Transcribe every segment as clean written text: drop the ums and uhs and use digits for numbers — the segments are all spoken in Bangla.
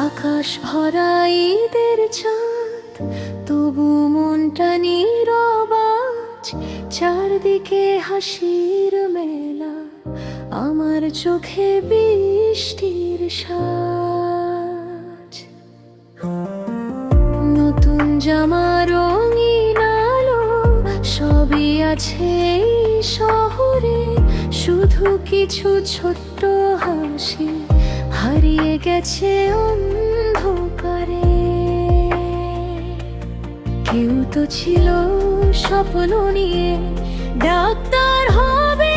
আকাশ ভরা ঈদের চাঁদ, তবু মনটা নীরব আজ। চারদিকে হাসির মেলা, আমার চোখে বৃষ্টির সাজ। নতুন জামা, রঙিন আলো, সবই আছে এই শহরে। শুধু কিছু ছোট্ট হাসি হারিয়ে গেছে অন্ধকারে। কেউ তো ছিল স্বপ্ন নিয়ে ডাক্তার হবে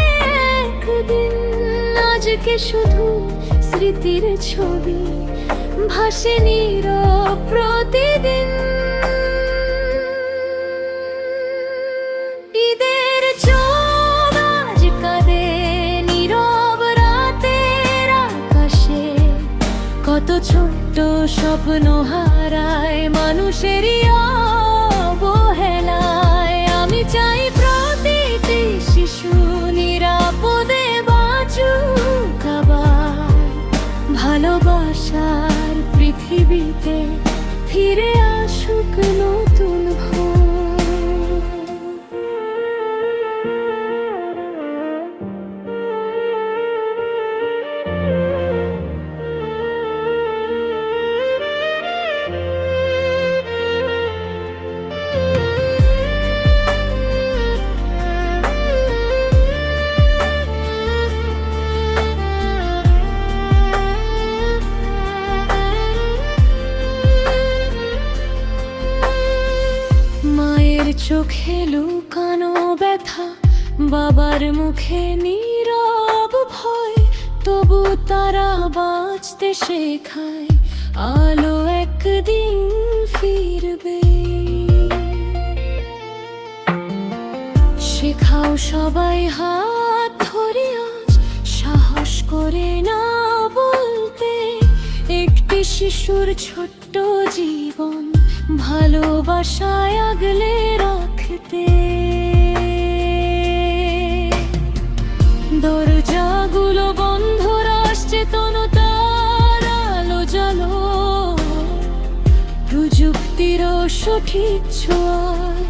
একদিন, আজকে শুধু স্মৃতির ছবি ভাসে নীরব প্রতিদিন। ঈদের চাঁদ আজ কাঁদে নীরব রাতের আকাশে, কত ছোট্ট স্বপ্ন হারায় মানুষেরই অবহেলায়। আমি চাই প্রতিটি শিশু নিরাপদে বাঁচুক আবার, ভালোবাসার পৃথিবীতে ফিরে আসুক নতুন ভোর। চোখে লুকানো ব্যথা, বাবার মুখে নীরব ভয়, তবু তারা বাঁচতে শেখায়, আলো একদিন ফিরবে। শেখাও সবাই হাত ধরে আজ, সাহস করে না বলতে। একটি শিশুর ছোট্ট জীবন ভালোবাসায় আগলে রাখতে। দরজাগুলো বন্ধ, রাসচেতনতার আলো জ্বালো, প্রযুক্তির সঠিক ছোঁয়ায়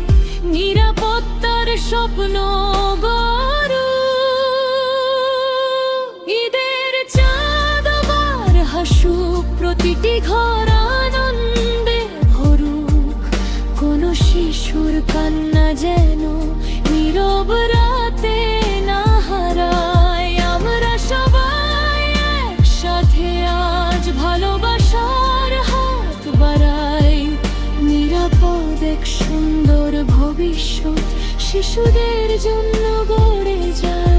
নিরাপত্তার স্বপ্ন গড়ো। ঈদের চাঁদ আবার হাসুক, প্রতিটি ঘর আনন্দে ভরুক, কোনো শিশুর কান্না যেন নীরব রাতে না হারায়। আমরা সবাই একসাথে আজ ভালোবাসার হাত বাড়াই, নিরাপদ এক সুন্দর ভবিষ্যৎ শিশুদের জন্য গড়ে যায়।